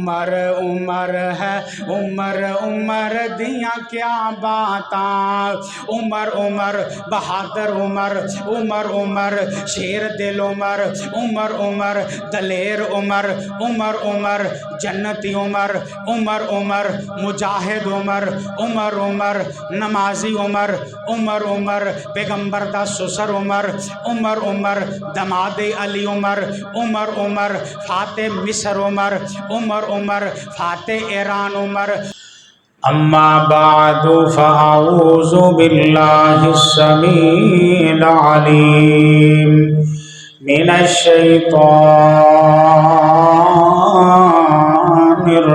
उमर उमर है उमर उमर दिया क्या बातां। उमर उमर बहादुर उमर उमर उमर शेर दिल उमर उमर उमर दलेर उमर उमर उमर जन्नती उमर उमर उमर मुजाहिद उमर उमर उमर नमाजी उमर उमर उमर पैगंबर दा सुसर उमर उमर उमर दमादे अली उमर उमर उमर फाते मिस्र उमर उमर उमर फाते ईरान उमर। अम्मा बादु फ़अऊज़ु बिल्लाहि स्समीइल अलीम मिनश शैतानिर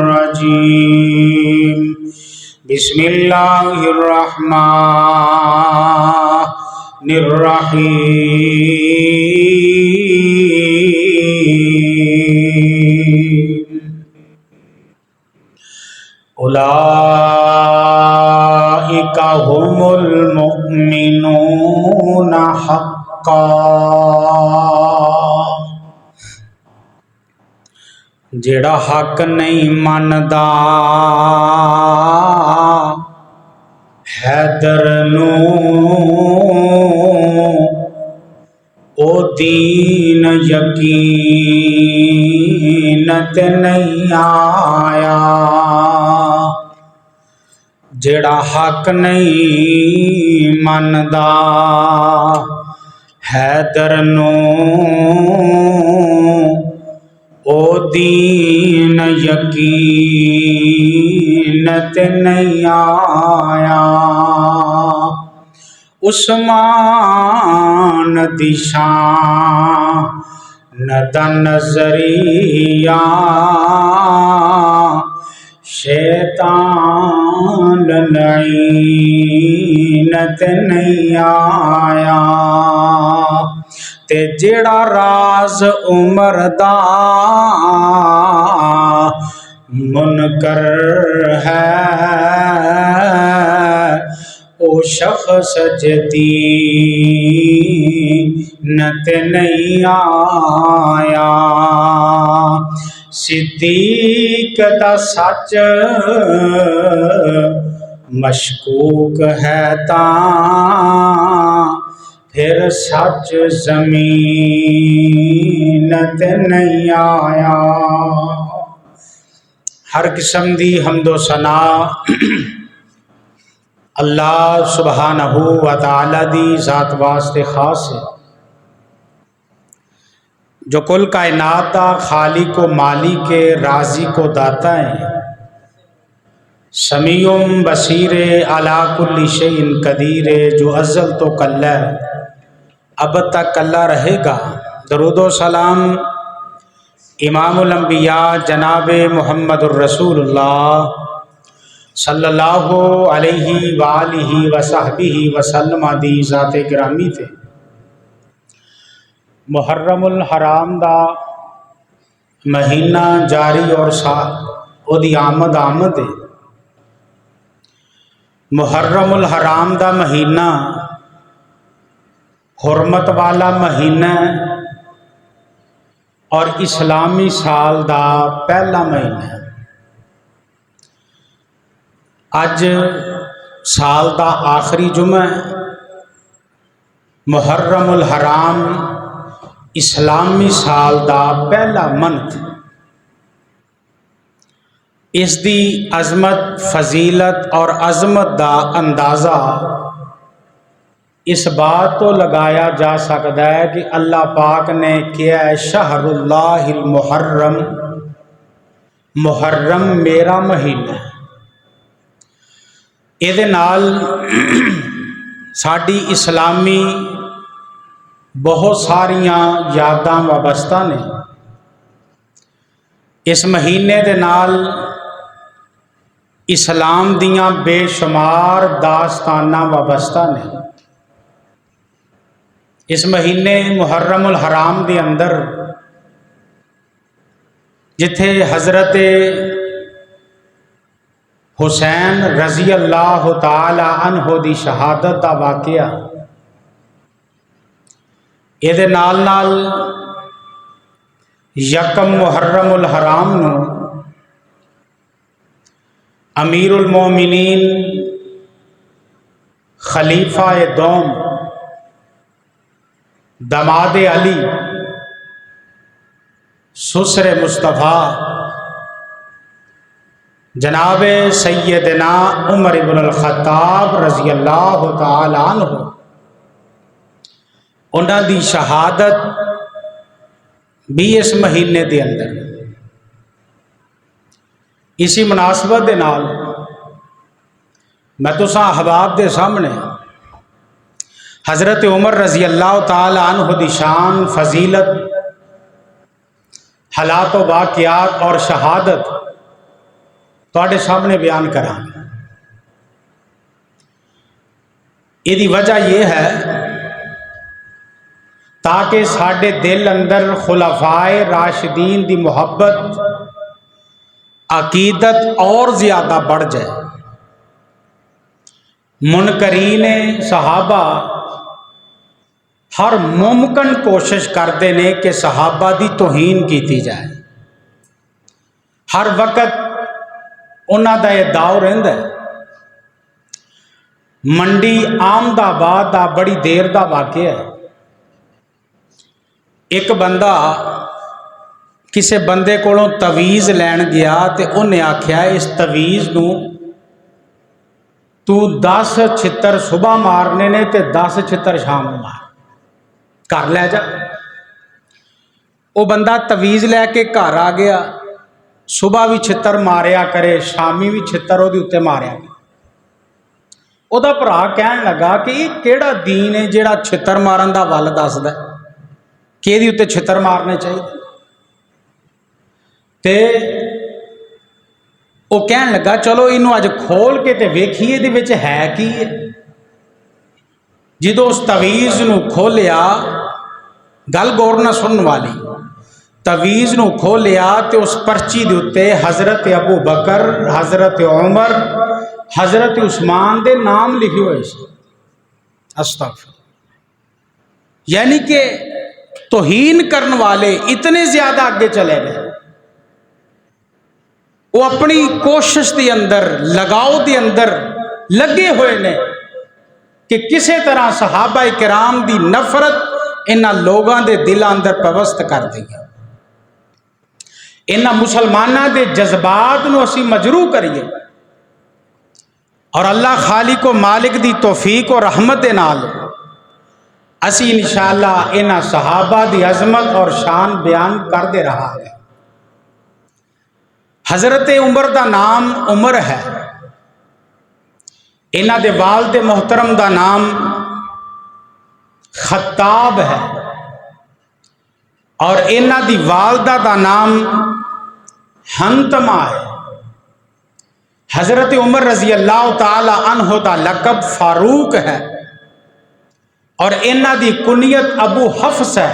रजीम। बिस्मिल्लाहिर रहमानिर रहीम। उलाइका हुमुल मुमिनूना हक्का। जेड़ा हक नहीं मनदा हैदर ओ दीन यकीन ते नहीं आया। जेड़ा हक नहीं मनदा हैदर ओ दीन यकीन ते नहीं आया। उस्मान दी शान दा नज़रिया शैतान लईन ते नहीं आया। ते जेड़ा राज उमर दा मुनकर है ओ शख्स जदीन ते नहीं आया। सिद्दीक दा सच मशकूक है तां फिर सच ज़मीन ते नहीं आया। हर किस्म दी हम्दो सना अल्लाह सुबहानहू व तआला दी ज़ात वास्ते खास है, जो कुल कायनात दा खालिक को मालिक के राजी को दाता है। समीउम बसीरे अला कुल्ली शैइन कदीर, जो अज़ल तो कल्ला अब तक कल्ला रहेगा। दरूदो सलाम इमामुल अंबिया जनाब मुहम्मदुर रसूलुल्लाह सल्लल्लाहु अलैहि वालिहि वसहबिहि वसल्लम दी ज़ाते गिरामी थे। मुहर्रमुल हराम दा महीना जारी और ओदी आमद आमद है। मुहर्रमुल हराम दा महीना हुरमत वाला महीना और इस्लामी साल दा पहला महीना। अज साल दा आखिरी जुमा है। मुहर्रमुल हराम इस्लामी साल दा पहला मंथ। इसकी अजमत फजीलत और अजमत का अंदाज़ा इस बात तो लगाया जा सकता है कि अल्लाह पाक ने किया है शहरुल्लाहिल मुहर्रम, मुहर्रम मेरा महीना है। इहदे नाल साडी इस्लामी बहुत सारिया यादां वाबस्ता ने। इस महीने दे नाल इस्लाम दियां बेशुमार दास्ताना वाबस्ता ने। इस महीने मुहर्रमुल हराम के अंदर जिथे हज़रत हुसैन रज़ी अल्लाह तआला अन्हो दी शहादत का वाक़या, इहदे नाल नाल यकम मुहर्रमुल हराम नूं अमीरुल मोमिनीन खलीफा दोम दमाद अली सुसर मुस्तफ़ा जनाब सैयदना उमर इब्नुल खत्ताब रज़ी अल्लाह तआला अन्हु उन्हां दी शहादत भी इस महीने के अंदर। इसी मुनासबत के नाल मैं तुसां अहबाब के सामने हज़रत उमर रज़ी अल्लाह तआला अन्हु दी शान, फजीलत, हालात व वाक़ियात और शहादत तुहाडे सामने बयान करांगा। इसकी वजह यह है ताकि साडे दिल अंदर खुलाफाए राशिदीन की मुहब्बत, अकीदत और ज़्यादा बढ़ जाए। मुनकरीन सहाबा हर मुमकिन कोशिश करते हैं कि सहाबा की तौहीन की जाए। हर वक्त उन्हां दा यह दाव रहिंदा है। मंडी आमदाबाद का बड़ी देर का वाक़या है। एक बंदा किसी बंदे कोलों तवीज़ लैन गया तो उन्हें आख्या इस तवीज़ नूं तू 10 छित्तर सुबह मारने ने ते 10 छित्तर शाम को मार, घर लै जा। वो बंदा तवीज़ लैके घर आ गया। सुबह भी छित्तर मारिया करे, शामी भी छित्तर वो उत्ते मारिया करे। उहदा भरा कहन लगा कि ये केड़ा दीन है जिहड़ा छित्तर मारन दा वल दसदा कि इहदे उत्ते छित्तर मारने चाहिए। ते वो कहन लगा चलो इनू अज खोल के ते वेखिए इहदे विच है की है। जो उस तवीज़ नू खोलिया, गल गौर ना सुनने वाली, तवीज़ नू खोलिया तो उस पर्ची के उत्ते हज़रत अबू बकर, हज़रत उमर, हज़रत उस्मान के नाम लिखे हुए थे। अस्तग़फिर। यानी कि तौहीन करने वाले इतने ज़्यादा आगे चले गए। वो अपनी कोशिश के अंदर, लगाव के अंदर लगे हुए ने कि किसी तरह सहाबा किराम की नफरत इन्हां लोगों के दिलों अंदर पवस्त कर दी। इन्हां मुसलमानों के जज्बात नूं असीं मजरू करिए और अल्लाह खालिक व मालिक की तौफीक और रहमत के नाल असीं इंशाअल्लाह इन्हां सहाबा की अजमत और शान बयान करते रहा है। हज़रत उमर का नाम उमर है। इन्हां दे वालिद मोहतरम का नाम खत्ताब है और इन्हां दी वालदा का नाम हंतमा है। हज़रत उमर रज़ी अल्लाह तआला अन्हु दा लक़ब फारूक है और इन्हां दी कुनियत अबू हफ्स है।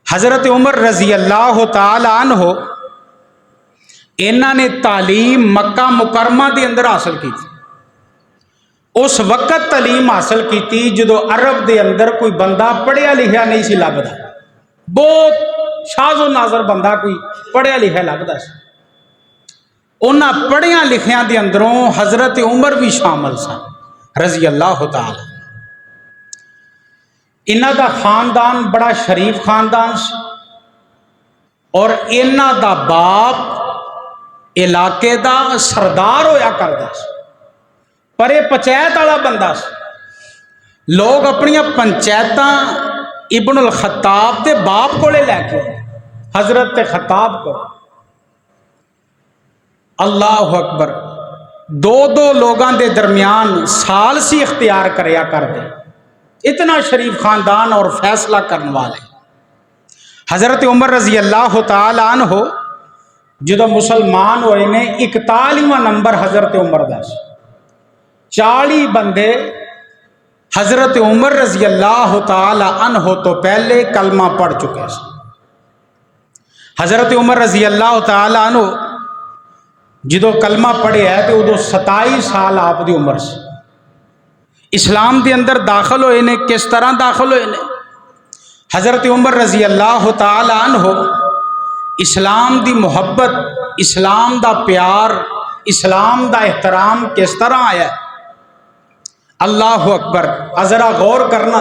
हज़रत उमर रज़ी अल्लाह तआला अन्हु इन्हां ने तालीम मक्का मुकरमा के अंदर हासिल की। उस वक्त तालीम हासिल की जो अरब के अंदर कोई बंदा पढ़िया लिखा नहीं सी लभदा। बहुत शाजो नाजर बंदा कोई पढ़िया लिखा लभदा सी। उन्हां पढ़िया लिखिया के अंदरों हज़रत उमर भी शामिल सन रज़ी अल्लाह तआला। इन्हां दा खानदान बड़ा शरीफ खानदान सी और इन्हां दा बाप इलाके का सरदार होया करदा सी, पर यह पंचायत वाला बंदा सी। लोग अपनिया पंचायत इब्नुल खत्ताब के बाप को लैके हज़रत खत्ताब को। अल्लाह अकबर। दो दो लोगों के दरमियान साल सी इख्तियार करया करते। इतना शरीफ खानदान और फैसला करने वाले हज़रत उमर रज़ी अल्लाह तआला अन्हु जो मुसलमान हुए ने 41वां नंबर हज़रत उमर का। 40 बंदे हज़रत उमर रज़ी अल्लाह तआला अन्हु तो पहले कलमा पढ़ चुके हैं। हज़रत उमर रज़ी अल्लाह तआला अन्हु जो कलमा पढ़े है तो उदों 27 साल आपकी उम्र से इस्लाम के अंदर दाखिल होए ने। किस तरह दाखिल होए ने? हज़रत उमर रज़ी अल्लाह तआला अन्हु इस्लाम की मुहब्बत, इस्लाम का प्यार इस्लाम दा एहतराम किस तरह आया। अल्लाह अकबर। अजरा गौर करना,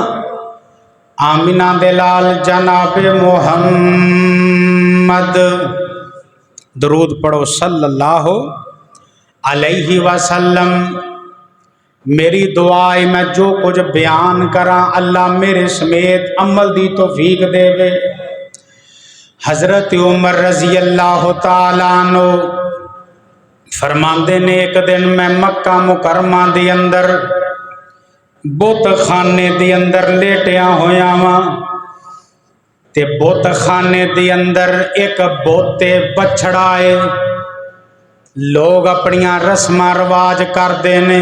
आमिना दे लाल जनाब मोहम्मद, दरूद पढ़ो सल्लल्लाहु अलैहि वसल्लम। मेरी दुआ है मैं जो कुछ बयान करा अल्लाह मेरे समेत अमल दी तौफीक देवे। हजरत उमर रजी अल्लाह तआला अन्हु फरमांदे ने, एक दिन मैं मक्का मुकरमा दे अंदर बुत खाने दे अंदर लेटिया होया वां ते बुत खाने दे अंदर एक बोते बछड़ा है। लोग अपनियां रस्मां रवाज करते ने,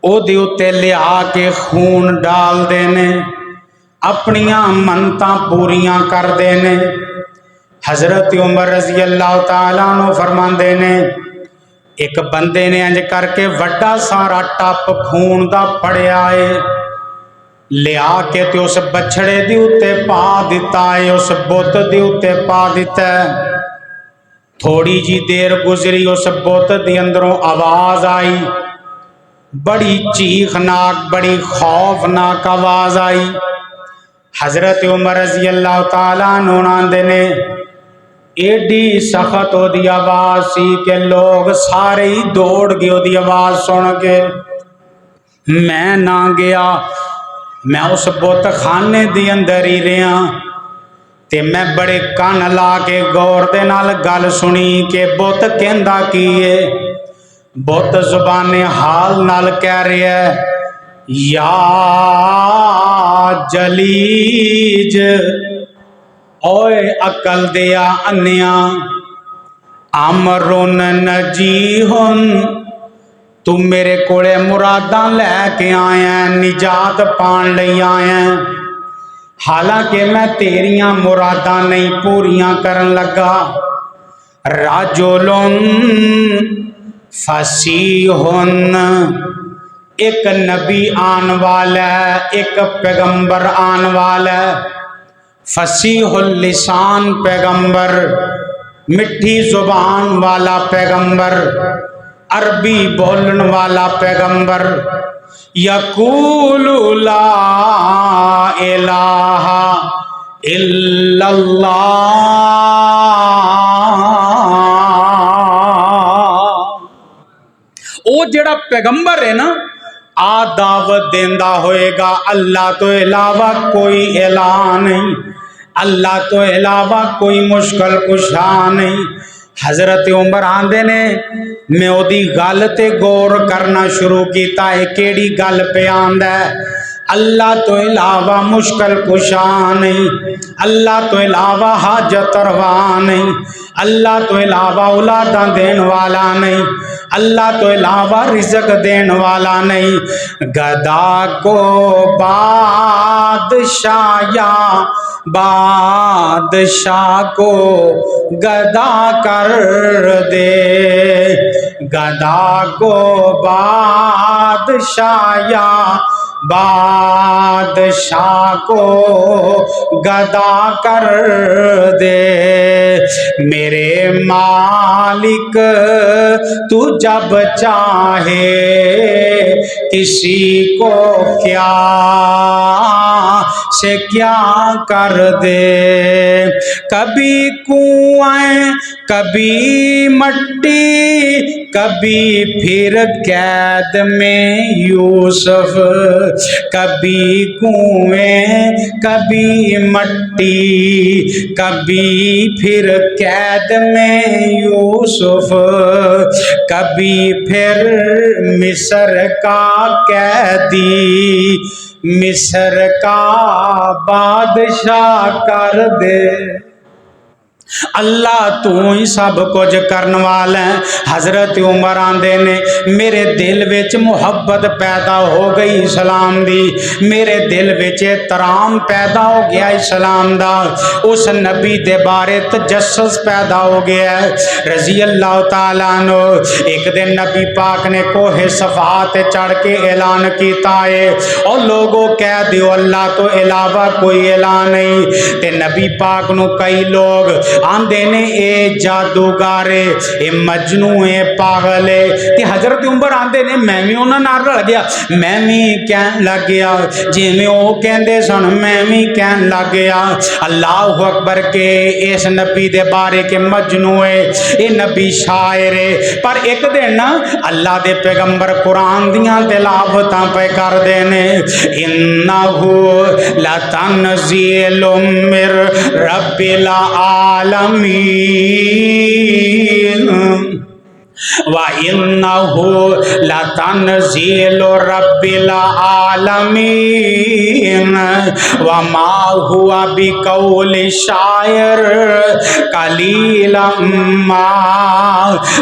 ओदे उत्ते लिया के खून डालते ने, अपनियां मन्नतां पूरियां करते ने। हजरत उमर रजी अल्लाह तआला अन्हु फरमांदे ने, एक बंदे ने इंज करके वड्डा सारा टप खून दा फड़िया है, लिया के ते उस बछड़े दे उत्ते पा दिता है, उस बुत दे उत्ते पा दिता है। थोड़ी जी देर गुजरी, उस बुत दे अंदरों आवाज आई, बड़ी चीखनाक बड़ी खौफनाक आवाज आई। हजरत उमर रजी अल्लाह तआला अन्हु आंदे ने, एडी सख्त ओदी आवाज सी कि लोग सारे ही दौड़ गए ओदी आवाज सुन के। मैं ना गया, मैं उस बुत खाने दे अंदर ही रहा ते मैं बड़े कान ला के गौर दे नाल गल सुनी कि बुत कहंदा की है। बुत जुबाने हाल नाल कह रहा है, या जलीज, ओए अकल दिया अन्या, अमरुन नजीहुन, तू मेरे कोले मुरादा लैके आया, निजात पान लई आया। हालांकि मैं तेरियां मुरादा नहीं पूरियां करन लगा। राजुलुन फसीहुन, एक नबी आन वाला है, एक पैगंबर आन वाला है। फसीहुल लिसान पैगंबर, मिठी जुबान वाला पैगंबर, अरबी बोलन वाला पैगंबर। यकूलु ला इलाहा इल्लल्लाह। ओ जेड़ा पैगंबर है ना, आ दावत देंदा होएगा अल्लाह तो इलावा कोई इलाह नहीं, अल्लाह तो इलावा कोई मुश्किल कुशा नहीं। हजरत उमर आंदे ने, मैं ओदी गल ते गौर करना शुरू किया है, केड़ी गल पे आंदा है। अल्लाह तो इलावा मुश्किल कुशा नहीं, अल्लाह तो इलावा हाजत रवा नहीं, अल्लाह तो इलावा औलादा देने वाला नहीं, अल्लाह तो इलावा रिज़्क देने वाला नहीं। गदा को बादशाह या बादशाह को गदा कर दे, गदा को बादशाह या बादशाह को गदा कर दे। मेरे मालिक तू जब चाहे किसी को क्या से क्या कर दे। कभी कुएं कभी मट्टी, कभी फिर कैद में यूसुफ, कभी कुएं कभी मट्टी, कभी फिर कैद में यूसुफ, कभी फिर मिस्र का कैदी, मिस्र का बादशाह कर दे। अल्लाह तू ही सब कुछ करने वाला है। हजरत उमर आंदे ने, मेरे दिल विच मुहब्बत पैदा हो गई इस्लाम दी, मेरे दिल विच एहतराम पैदा हो गया इस्लाम दा, उस नबी दे बारे तजस्सुस पैदा हो गया है। रजी अल्लाह तआला अन्हु, एक दिन नबी पाक ने कोहे सफा ते चढ़ के ऐलान किया है, और लोगों कह दियो अल्लाह तो इलावा कोई ऐलान नहीं। ते नबी पाक नू कई लोग आंदे ने ए जादूगारे ए मजनू ए पागल है। ते हजरत उमर आंदे ने मैं भी उन्हां नाल रल गया, मैं भी कहन लग गया जिवें ओ कहंदे सन, मैं भी कहन लग गया। अल्लाह अकबर के इस नबी दे बारे के मजनू है, ये नबी शायर है। पर एक दिन ना अल्लाह दे पैगंबर कुरान दियां तिलावतां पे करदे ने, इन्नहु लतनज़ीलुम मिर रब्बिल आलमीन व इन्नहु लतनज़ीलु रब्बिल आलमीन व मा हुआ बिकौलि शायर कलीलम मा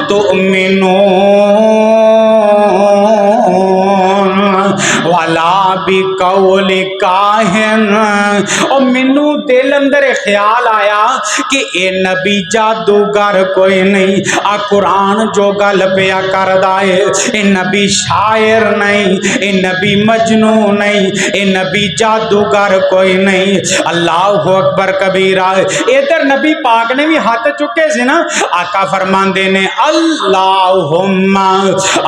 तुमिनून वला बिकौलि काहिन। और मैनू दिल अंदर ख्याल आया कि ए नबी जादूगर कोई नहीं, आ कुरान जो गल पिया करदा है, ए नबी शायर नहीं, ए नबी मजनू नहीं, ए नबी जादूगर कोई नहीं। अल्लाह अकबर कबीरा। इधर नबी पाक ने भी हाथ चुके से ना, आका फरमांदे ने अल्लाहुम्मा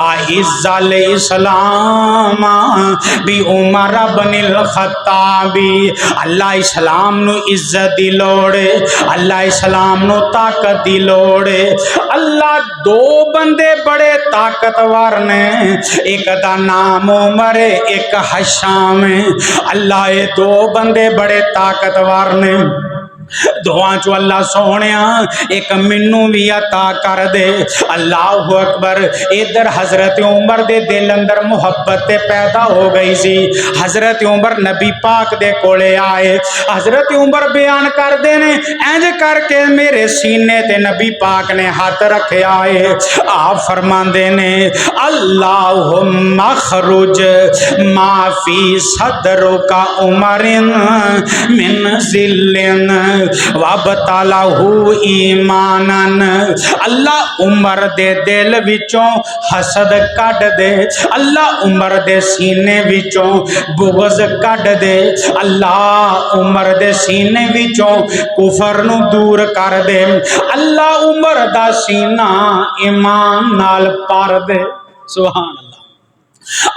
आइज़्ज़ल इस्लाम बि उमर इब्नुल खत्ताबी। अल्लाह इस्लाम नु इज्जत दी लोड़ है, अल्लाह इस्लाम नु ताकत दी लोड़ है। अल्लाह दो बंदे बड़े ताकतवर ने, एक दा नाम उमर है, एक हशाम है। अल्लाह ये दो बंदे बड़े ताकतवर ने, दुआ चो अल्लाह सोने एक मैनू भी अता कर दे। अल्लाह अकबर। इधर हजरत उमर दे दिल अंदर मुहब्बत पैदा हो गई सी। हजरत उमर नबी पाक दे कोले आए, हजरत उमर बयान करते ने इंज करके मेरे सीने ते नबी पाक ने हाथ रखे आए। आप फरमाते ने अल्लाहुम्मा खरुज माफी सदरो का उमरिन मिन जिल्लिन वबतलहु ईमानन। अल्लाह उमर दे दिल विचों हसद कढ़ दे, अल्लाह उमर दे सीने विचों बुग़्ज़ कढ़ दे, अल्लाह उमर दे सीने विचों कुफर नू दूर कर दे, अल्लाह उमर दा सीना ईमान नाल भर दे। सुभान अल्लाह।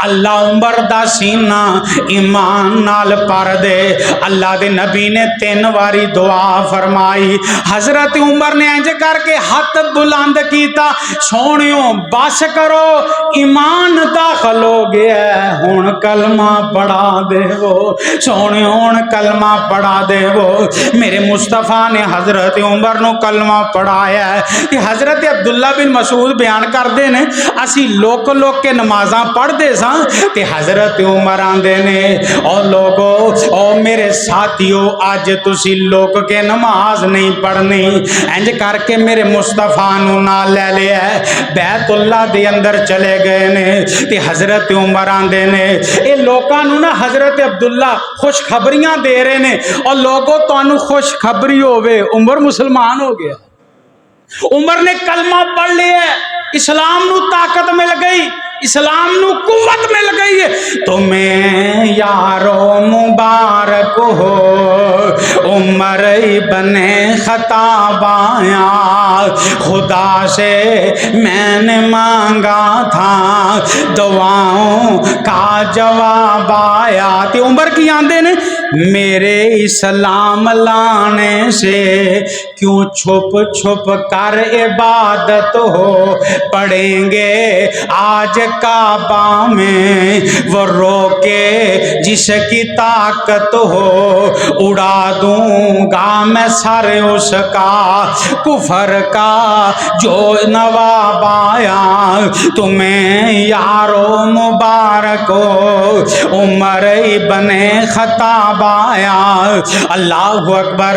अल्लाह उमर दा सीना ईमान नाल भर दे। अल्लाह दे नबी ने 3 बारी दुआ फरमाई। हजरत उमर ने इंज करके हाथ बुलंद किया, सोनियो बस करो ईमान दाखिल हो गया, हुण कलमा पढ़ा देवो, सोनियो हुण कलमा पढ़ा देवो। मेरे मुस्तफा ने हजरत उमर नू कलमा पढ़ाया है। कि हजरत अब्दुल्ला बिन मसूद बयान करते हैं, असी लोक लोक के नमाजा पढ़ते ते हजरत उमर आंदे ने और लोगो और मेरे साथियों अज तुसी लोक के नमाज नहीं पढ़नी। इंज करके मेरे मुस्तफा नू नाल ले लिया, बैतुल्ला दे अंदर चले गए ने। ते हजरत उमर आंदे ने ये लोकां नू ना हजरत अब्दुल्ला खुशखबरियां दे रहे ने और लोगो तुहानू खुशखबरी होवे उमर मुसलमान हो गया। उमर ने कलमा पढ़ लिया, इस्लाम नू ताकत मिल गई, इस्लाम नू कुव्वत मिल गई है। तुम्हें यारो मुबारक हो उमर इब्ने खत्ताब आया, खुदा से मैंने मांगा था दुआओं का जवाब आया। ते उमर की आंदे ने मेरे इस्लाम लाने से क्यों छुप छुप कर इबादत हो, पढ़ेंगे आज काबा में वो रोके जिसकी ताकत हो, उड़ा दूंगा मैं सर उसका कुफर का जो नवाब आया। तुम्हें यारो मुबारक हो उमर इब्ने खत्ताब आया। अल्लाह अकबर।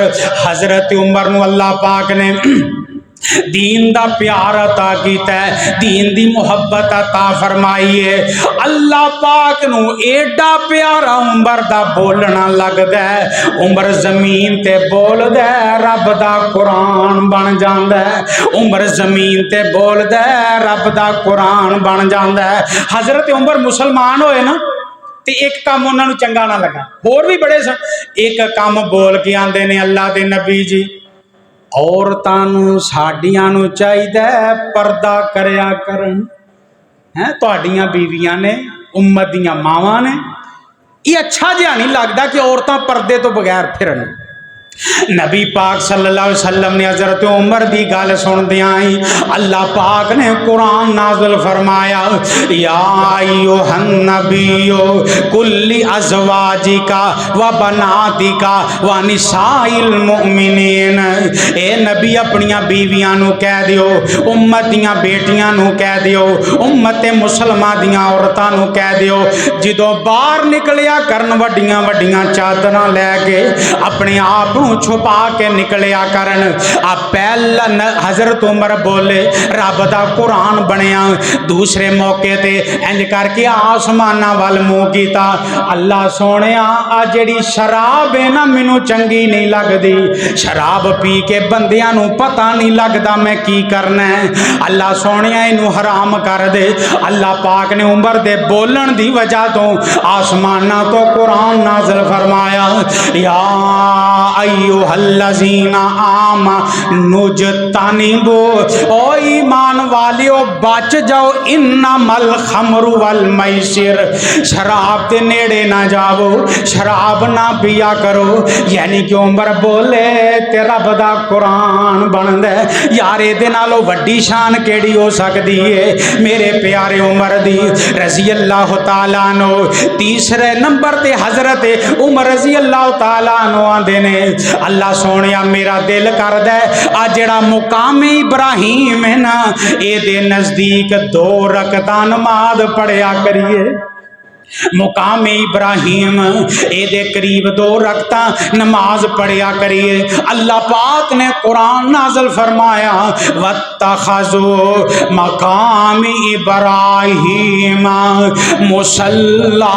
हजरत उमर नू अल्लाह पाक ने दीन दा प्यार अता कीता, दीन दी मुहब्बत अता फरमाई है। अल्लाह पाक नू एडा प्यारा उमर दा बोलना लगदा है, उमर जमीन ते बोलदा है रब दा कुरान बन जांदा है, उमर जमीन ते बोलदा है रब दा कुरान बन जांदा है। हजरत उमर मुसलमान होए ना ते एक काम उन्हां नू चंगा ना लगा, होर भी बड़े सन। एक काम बोल के आंदे ने अल्लाह दे नबी जी औरतां नूं साडियां नूं चाहीदा पर्दा करया करन। हैं तुहाडियां बीवियां ने, उम्मत दियां मावां ने, ये अच्छा जिहा नहीं लगता कि औरतां पर्दे तो बगैर फिरन। नबी पाक सल्लल्लाहु अलैहि वसल्लम ने हजरत उमर की गल सुनदियां ही अल्लाह पाक ने कुरान नाज़िल फरमाया, या अय्युहन नबियो कुल्ली अज़वाजिका व बनातिका व निसाइल मुमिनीन। ए नबी अपनियां बीवियां नूं कह दियो, उम्मत दियां बेटियां नूं कह दियो, उम्मत मुसलमां दियां औरतां नूं कह दियो, जदों बाहर निकलिया करन वड्डियां वड्डियां चादरां लैके अपने आप छुपा के निकलिया करन। आप पहला हजरत उमर बोले रब दा कुरान बनया। दूसरे मौके ते इंज करके आसमाना वाल मुंह कीता, अल्लाह सोने आ जिहड़ी शराब है ना मैनू चंगी नहीं लगती, शराब पी के बंदियां नू पता नहीं लगता मैं की करना है, अल्लाह सोने इनू हराम कर दे। अल्लाह पाक ने उमर दे बोलन दी वजह तो आसमाना तो कुरान नाज़िल फरमाया, या अय्युहल्लज़ीना आमनुज्तनिबू, ओ ईमान वालियो बच जाओ, इन्नमल खमरु वल मैसिर, शराब के नेड़े ना जाओ, शराब ना पिया करो। यानी कि उमर बोले ते रब दा कुरान बनदा यार, इहदे नालों वड्डी शान केड़ी हो सकदी है मेरे प्यारे उमर दी रज़ी अल्लाह तआला अन्हु। तीसरे नंबर ते हजरत उमर रज़ी अल्लाह तआला अन्हु आंदे ने, अल्लाह सोने मेरा दिल करदा आ जिहड़ा मुकामे इब्राहिम है ना, ये नजदीक 2 रकअतां नमाज पढ़िया करिए। मुकामे इब्राहिम ये करीब 2 रकअतां नमाज पढ़िया करिए। अल्लाह पाक ने कुरान नाज़िल फरमाया, वत्तखज़ू मकाम इब्राहिम मुसल्ला,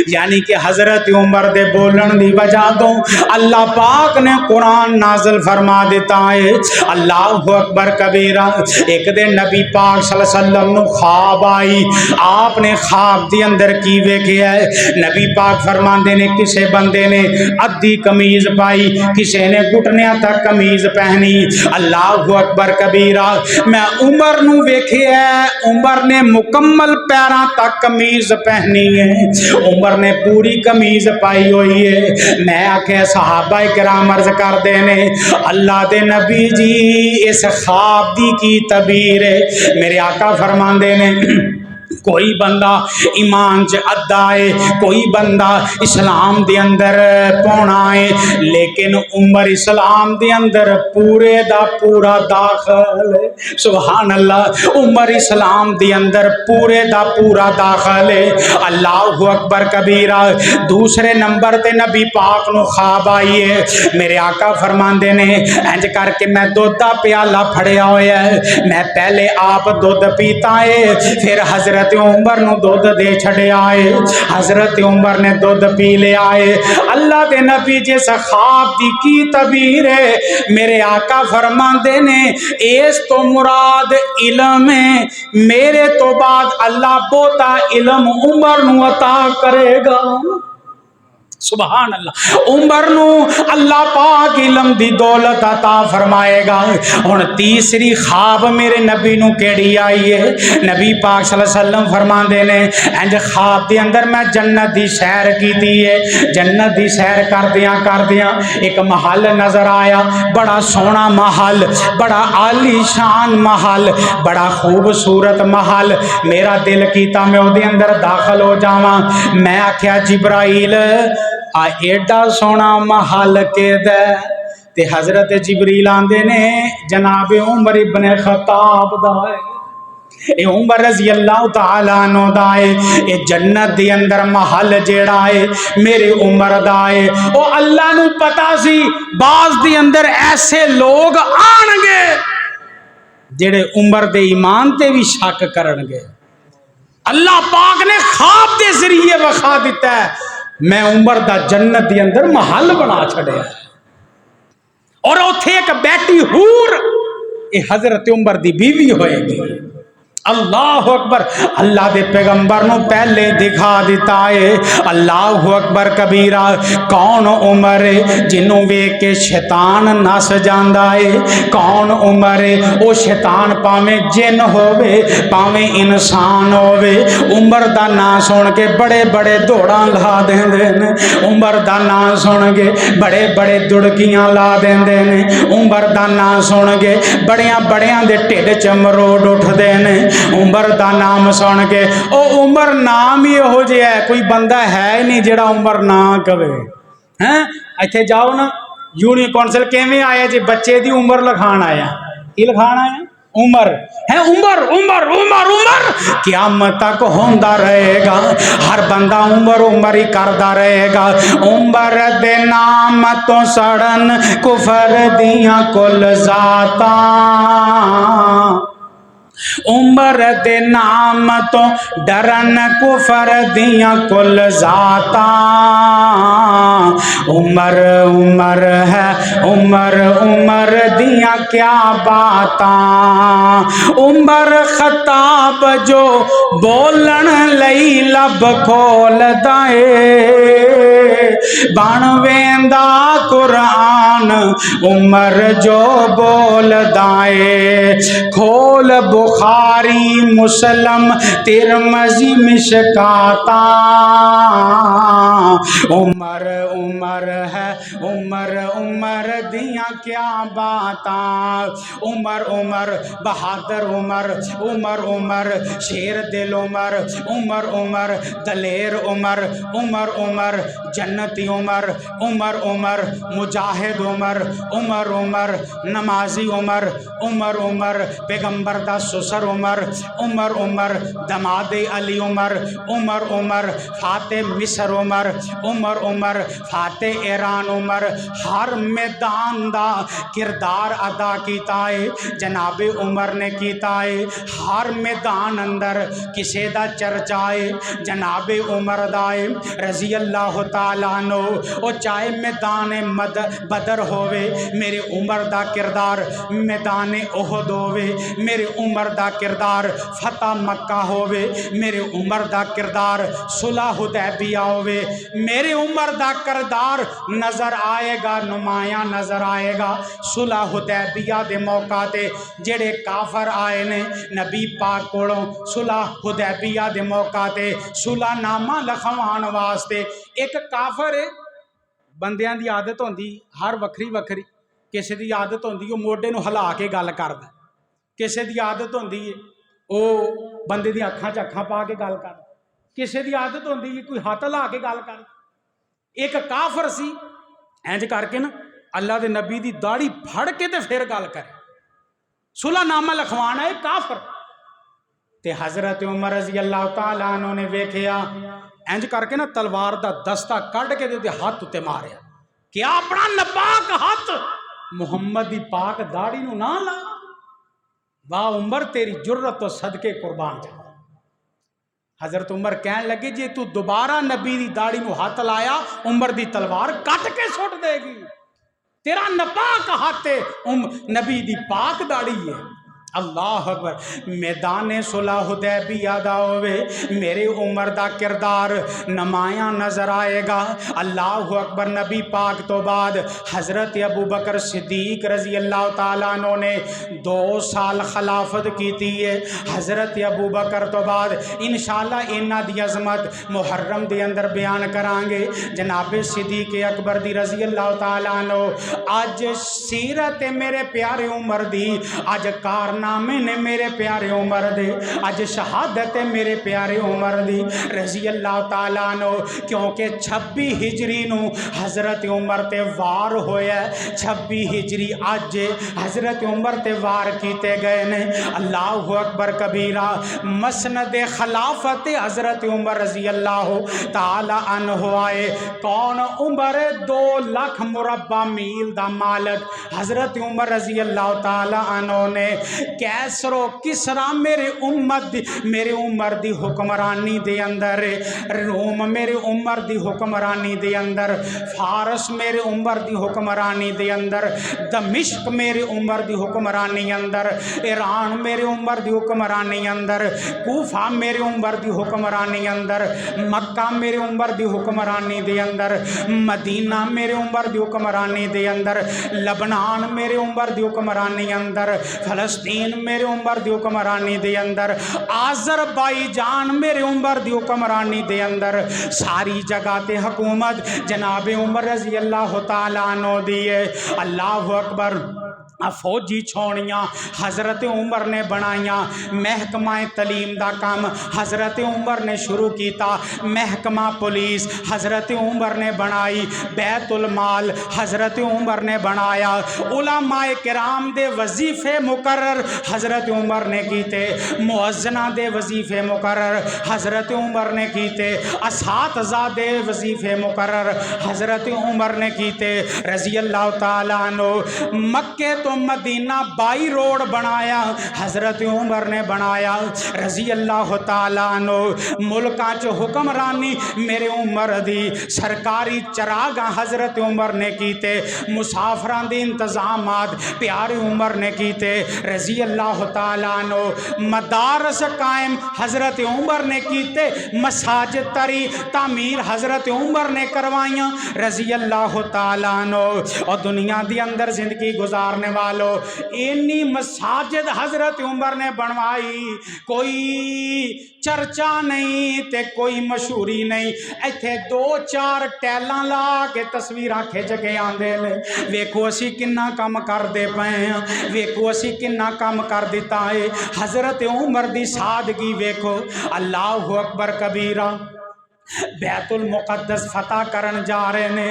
यानी कि हजरत उमर दे बोलन दी वजह तो अल्लाह पाक ने कुरान नाज़िल फरमा देता है। अल्लाहु अकबर कबीरा। एक दिन नबी पाक सल्लल्लाहु अलैहि वसल्लम नू ख्वाब आई, आपने ख्वाब दी अंदर की वेख्या है? नबी पाक फरमाते ने किसी बंदे ने अद्धी कमीज पाई, किसी ने घुटनिया तक कमीज पहनी। अल्लाहु अकबर कबीरा। मैं उमर नू वेख्या, उमर ने मुकम्मल पैरों तक कमीज पहनी है, उमर ने पूरी कमीज पाई हुई है। मैं आख्या सहाबा किराम अर्ज करते ने, अल्लाह दे नबी जी इस ख्वाब दी की तबीर है? मेरे आका फरमाते ने, कोई बंदा ईमान च अद्धा है, कोई बंदा इस्लाम दे अंदर पौना है, लेकिन उमर इस्लाम दे अंदर पूरे दा पूरा दाखल है। सुभान अल्लाह। उमर इस्लाम दे अंदर पूरे दा पूरा दाखल है। अल्लाहु अकबर कबीरा। दूसरे नंबर ते नबी पाक नू ख्वाब आई है। मेरे आका फरमाते ने, इंज करके मैं दुध दा प्याला फड़िया होया है, मैं पहले आप दुध पीता है, फिर हजरत उमर नू दुध दे छड़िया है। हजरत उमर ने दुध पी लिया है। अल्लाह दे नबी जिस ख्वाब दी की तबीर है, मेरे आका फरमाते ने, इस तो मुराद इल्म है, मेरे तो बाद अल्लाह बहुता इल्म उमर नू अता करेगा। सुभान अल्लाह। उमर नू अल्लाह पाक इल्म दी दौलत अता फरमाएगा। हुण तीसरी ख्वाब मेरे नबी नू केड़ी आई है? नबी पाक सल्लल्लाहु अलैहि वसल्लम फरमाते ने, इंज ख्वाब दे अंदर मैं जन्नत दी सैर कीती है। जन्नत दी सैर करदियां करदियां एक महल नजर आया, बड़ा सोहना महल, बड़ा आलीशान महल, बड़ा खूबसूरत महल। मेरा दिल कीता मैं उहदे अंदर दाखिल हो जावां। मैं आख्या जिब्राइल आ एडा सोहना महल केदा? ते हजरत जिबरील आंदे ने, जनाब उमर इब्ने खत्ताब दा है। ये उमर रज़ी अल्लाह तआला अन्हु दा है। ये जन्नत दे अंदर महल जेड़ा है मेरे उमर दा है। ओ अल्लाह नू पता सी बाज दे अंदर ऐसे लोग आणगे जेड़े उमर दे ईमान ते भी शक करनगे। अल्लाह पाक ने ख्वाब के जरिए विखा दिता है, मैं उमर दा जन्नत दे अंदर महल बना छड़िया, और उथे एक बैठी हूर ये हजरत उमर दी बीवी होएगी। अल्लाह अकबर। अल्लाह के पैगंबर नूं पहले दिखा दिता है। अल्लाह अकबर कबीरा। कौन उमर है जिन्हों वेख के शैतान नस जाता है? कौन उमर है? वो शैतान भावें जिन होवे भावें इंसान होवे, उमर का नाम सुन के बड़े बड़े दौड़ा ला देंदे ने। उमर का नाम सुन के बड़े बड़े दुड़कियां ला देंदे ने। उमर का नाम सुन के बड़िया बड़िया दे ढिड च मरोड़ उठते हैं। उमर का नाम सुन के ओ उमर नाम ही यहो जिहा है, कोई बंदा है ही नहीं जिहड़ा उमर ना कवे। हैं इत्थे जाओ ना यूनियन कौंसल किवें आया जी, बच्चे की उम्र लिखाण आया। की लिखाण आया? उमर है। उमर उमर उमर उमर क़यामत तक होंदा रहेगा। हर बंदा उमर उमर ही करता रहेगा। उमर दे नाम तो सड़न कुफर दियां कुल जाता, उमर दे नाम तो डरन कुफर दियां कुल जाता। उमर उमर है उमर उमर दियां क्या बातां। उमर खताब जो बोलन लई लब खोलदा है, बन वेंदा कुरान उमर जो बोलदा है। खोल बुखारी मुसलम तिरमजी मिशकाता, उमर उमर है उमर उमर दियां क्या बातां। उमर उमर बहादुर उमर उमर उमर शेर दिल उमर उमर उमर दलेर उमर उमर उमर जन्नती उमर उमर उमर मुजाहिद उमर उमर उमर नमाजी उमर उमर उमर पैगंबर दा सुसर उमर उमर उमर दमादे अली उमर उमर उमर फाते मिसर उमर उमर उमर फाते ईरान उमर। हर मैदान दा किरदार अदा किया है जनाबे उमर ने किया है। हर मैदान अंदर किसे दा चर्चा है जनाबे उमर दा है रजी अल्लाह तआला नो। ओ चाहे मैदान बदर होवे मेरे उमर दा किरदार मैदान ओहद होवे, मेरे उमर दा किरदार फतह मक्का होवे, मेरे उमर दा किरदार सुलह हुदैबिया होवे, मेरे उमर दा किरदार नज़र आएगा नुमाया नज़र आएगा सुलह हुदैबिया दे मौका ते जेड़े काफर आए ने नबी पाक कोलों सुलह हुदैबिया दे मौका ते सुलहनामा लिखवाण वास्ते। एक काफर बंदियां दी आदत होंदी हर वक्री वक्री, किसी की आदत होंदी वो मोढे नूं हिला के गल करदा, किसी की आदत होंदी है वो बंदे दी अखां च अखां पा के गल करदा, किसी की आदत होंदी है कोई हत्थ ला के गल करदा। एक काफर सी इंज करके ना अल्लाह के नबी की दाढ़ी फड़ के ते फिर गल करे, सुलहनामा लिखवाना है काफर। ते हजरत उमर रज़ी अल्लाह तआला अन्हु ने वेखिया इंज करके ना तलवार दा दस्ता कढ़ के ते हाथ उत्ते मारिया, क्या अपना नपाक हाथ मुहम्मद दी पाक दाढ़ी नूं ना ला। वाह उमर तेरी जुर्रत तो सदके कुर्बान जा। हजरत उमर कहन लगे जे तू दोबारा नबी दी दाढ़ी नूं हाथ लाया उमर दी तलवार कट के सुट देगी, तेरा नपाक हाथ नबी दी पाक दाढ़ी है। अल्लाह अकबर। मैदान सुलह हुदैबिया दा होवे मेरे उमर दा किरदार नमाया नजर आएगा। अल्लाह अकबर। नबी पाक तो बाद हज़रत अबू बकर सिद्दीक रज़ी अल्लाह तआला अन्हु ने 2 साल खिलाफत की है। हज़रत अबू बकर तो बाद इंशाअल्लाह इन्हां दी अज़मत मुहर्रम दे अंदर बयान करांगे। जनाबे सिद्दीक अकबर दी रज़ी अल्लाह तआला अन्हु अज सीरत मेरे प्यारे उमर दी, अज कारनामे ने मेरे प्यारे उमर दे, अज शहादत मेरे प्यारे उमर दी रज़ी अल्लाह तआला अन्हु। क्योंकि 26 हिजरी नू हज़रत उमर ते वार होया, 26 हिजरी अज हज़रत उमर ते वार किए गए ने। अल्लाह अकबर कबीरा। मसनद खिलाफत हज़रत उमर रज़ी अल्लाह तआला अन्हु आए। कौन उमर 2 लाख मुरब्बा मील दा मालिक हज़रत उमर रज़ी अल्लाह तआला अन्हु ने कैसरो किसरा मेरे उमर दी हुक्मरानी दे अंदर, रोम मेरे उमर दी हुक्मरानी दे अंदर, फारस मेरे उमर दी हुक्मरानी दे अंदर, दमिश्क मेरे उमर दी हुक्मरानी अंदर, ईरान मेरे उमर दी हुक्मरानी अंदर, कूफा मेरे उमर दी हुक्मरानी अंदर, मक्का मेरे उमर दी हुक्मरानी दे अंदर, मदीना मेरे उमर दी हुक्मरानी दे अंदर, लबनान मेरे उमर दी हुक्मरानी अंदर, फलस्तीन मेरे उमर दी हुक्मरानी दे अंदर, आज़रबाईजान मेरे उमर दी हुक्मरानी दे अंदर, सारी जगह ते हुकूमत जनाब उमर रजी अल्लाह तआला अन्हु दी है। अल्लाह अकबर। फौजी छौड़ियाँ हज़रत उमर ने बनाइया, महकमा तलीम का काम हज़रत उमर ने शुरू किया, महकमा पुलिस हज़रत उमर ने बनाई, बैतुल माल हज़रत उमर ने बनाया, उलमाए किराम दे वजीफे मुकर्रर हज़रत उमर ने कीते, मुअज्जना दे वजीफे मुकर्रर हज़रत उमर ने कीते, असातिज़ा दे वजीफे मुकर्रर हज़रत उमर ने कीते रज़ी अल्लाह तआला अन्हु। मक्के तो मदीना बाई रोड बनाया हज़रत उमर ने बनाया रज़ी अल्लाह तआला अन्हु। मुल्कां च हुक्मरानी मेरे उमर दी, सरकारी चरागां हज़रत उमर ने कीते, मुसाफरां दे इंतजामात प्यारे उमर ने कीते रज़ी अल्लाह तआला अन्हु। मदारस कायम हज़रत उमर ने कीते, मसाजिद तरी तामीर हज़रत उमर ने करवाइयां रज़ी अल्लाह तआला अन्हु। और दुनिया दी अंदर जिंदगी गुजारने वालों, इन्नी मसाजिद हज़रत उमर ने बनवाई, कोई चर्चा नहीं ते कोई मशहूरी नहीं, इत्थे दो चार टैलां ला के तस्वीरां खिंच के आंदे ने, वेखो असी किन्ना काम करदे पए हां, वेखो असी किन्ना काम कर दिता है। हज़रत उमर दी सादगी वेखो। अल्लाहु अकबर कबीरा। बैतुल मुकद्दस फतह करन जा रहे ने,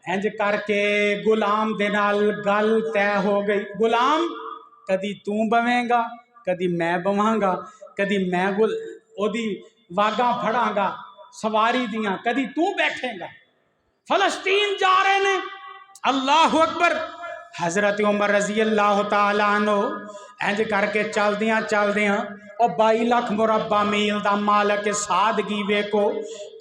इंज करके गुलाम दे नाल गल तय हो गई, गुलाम कदी तू बवेंगा, कदी मैं बवांगा, कदी मैं ओदी वागा फड़ांगा सवारी दियां, कदी तू बैठेगा। फलस्तीन जा रहे ने। अल्लाह अकबर। हज़रत उमर रज़ी अल्लाह तआला अन्हु इंज करके चलदियां चलदियां और 22 लाख मुरब्बा मील का मालक सादगी वेखो,